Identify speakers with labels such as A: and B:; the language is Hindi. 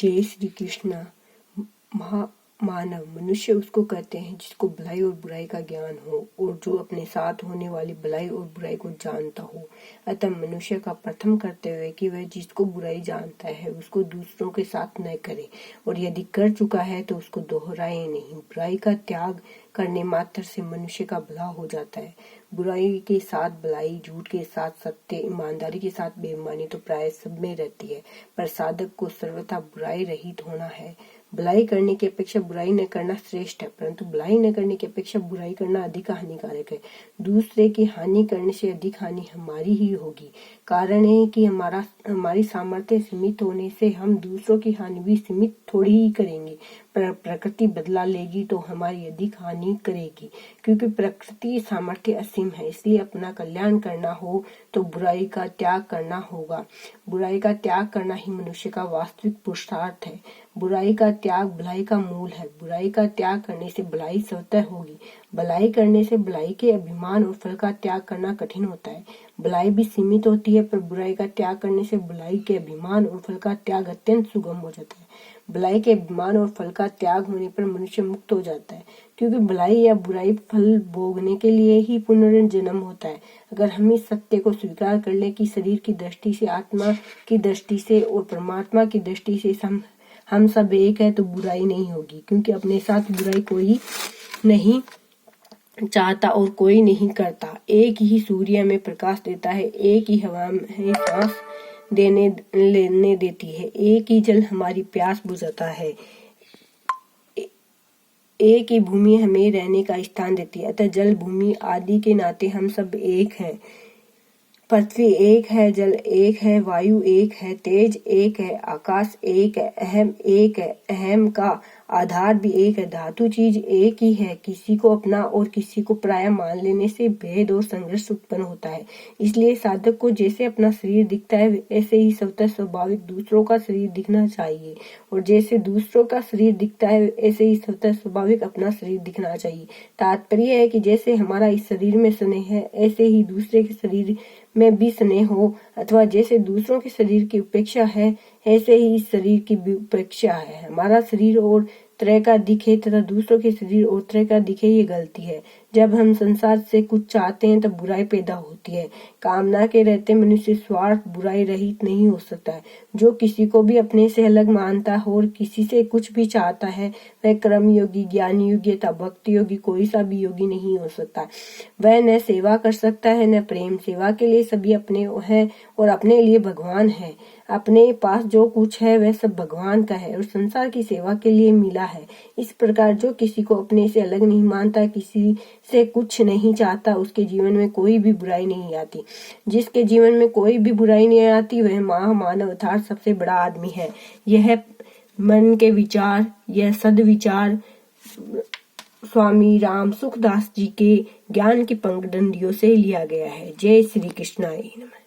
A: जय श्री कृष्णा। मानव मनुष्य उसको कहते हैं जिसको भलाई और बुराई का ज्ञान हो और जो अपने साथ होने वाली भलाई और बुराई को जानता हो। अतः मनुष्य का प्रथम कर्तव्य है कि वह जिसको बुराई जानता है उसको दूसरों के साथ न करे, और यदि कर चुका है तो उसको दोहराए नहीं। बुराई का त्याग करने मात्र से मनुष्य का भला हो जाता है। बुराई के साथ भलाई, झूठ के साथ सत्य, ईमानदारी के साथ बेईमानी तो प्राय सब में रहती है, पर साधक को सर्वथा बुराई रहित होना है। भलाई करने की अपेक्षा बुराई न करना श्रेष्ठ है, परंतु भलाई न करने की अपेक्षा बुराई करना अधिक हानिकारक है। दूसरे की हानि करने से अधिक हानि हमारी ही होगी। कारण है कि हमारी सामर्थ्य सीमित होने से हम दूसरों की हानि भी सीमित थोड़ी ही करेंगे, पर प्रकृति बदला लेगी तो हमारी अधिक हानि करेगी, क्योंकि प्रकृति सामर्थ्य असीम है। इसलिए अपना कल्याण करना हो तो बुराई का त्याग करना होगा। बुराई का त्याग करना ही मनुष्य का वास्तविक पुरुषार्थ है। बुराई का त्याग भलाई का मूल है। बुराई का त्याग करने से भलाई स्वतः होगी। भलाई करने से भलाई के अभिमान और फल का त्याग करना कठिन होता है। भलाई भी सीमित होती है, पर बुराई का त्याग करने से भलाई के अभिमान और फल का त्याग अत्यंत सुगम हो जाता है। भलाई के अभिमान और फल का त्याग होने पर मनुष्य मुक्त हो जाता है, क्योंकि भलाई या बुराई फल भोगने के लिए ही पुनर्जन्म होता है। अगर हम इस सत्य को स्वीकार कर ले कि शरीर की दृष्टि से, आत्मा की दृष्टि से और परमात्मा की दृष्टि से हम सब एक है, तो बुराई नहीं होगी, क्योंकि अपने साथ बुराई कोई नहीं चाहता और कोई नहीं करता। एक ही सूर्य में प्रकाश देता है, एक ही हवा में सांस लेने देती है, एक ही जल हमारी प्यास बुझाता है, एक ही भूमि हमें रहने का स्थान देती है। अतः जल, भूमि आदि के नाते हम सब एक हैं। पृथ्वी एक है, जल एक है, वायु एक है, तेज एक है, आकाश एक है, अहम एक है, अहम का आधार भी एक है, धातु चीज एक ही है। किसी को अपना और किसी को पराया मान लेने से भेद और संघर्ष उत्पन्न होता है। इसलिए साधक को जैसे अपना शरीर दिखता है, ऐसे ही स्वतः स्वाभाविक दूसरों का शरीर दिखना चाहिए, और जैसे दूसरों का शरीर दिखता है, ऐसे ही स्वतः स्वाभाविक अपना शरीर दिखना चाहिए। तात्पर्य है कि जैसे हमारा इस शरीर में स्नेह है, ऐसे ही दूसरे के शरीर में भी स्नेह हो, अथवा जैसे दूसरों के शरीर की उपेक्षा है, ऐसे ही इस शरीर की भी उपेक्षा है। हमारा शरीर और तरह का दिखे तथा दूसरों के शरीर और तरह का दिखे, ये गलती है। जब हम संसार से कुछ चाहते हैं तब बुराई पैदा होती है। कामना के रहते मनुष्य स्वार्थ बुराई रहित नहीं हो सकता है। जो किसी को भी अपने से अलग मानता हो और किसी से कुछ भी चाहता है, वह कर्म योगी, ज्ञान योगी तथा भक्ति योगी कोई सा भी योगी नहीं हो सकता। वह न सेवा कर सकता है न प्रेम। सेवा के लिए सभी अपने है और अपने लिए भगवान है। अपने पास जो कुछ है वह सब भगवान का है और संसार की सेवा के लिए मिला है। इस प्रकार जो किसी को अपने से अलग नहीं मानता, किसी से कुछ नहीं चाहता, उसके जीवन में कोई भी बुराई नहीं आती। जिसके जीवन में कोई भी बुराई नहीं आती, वह महामानव अर्थात सबसे बड़ा आदमी है। यह मन के विचार, यह सद्विचार स्वामी राम सुखदास जी के ज्ञान की पंगडंडियों से लिया गया है। जय श्री कृष्णाय नमः।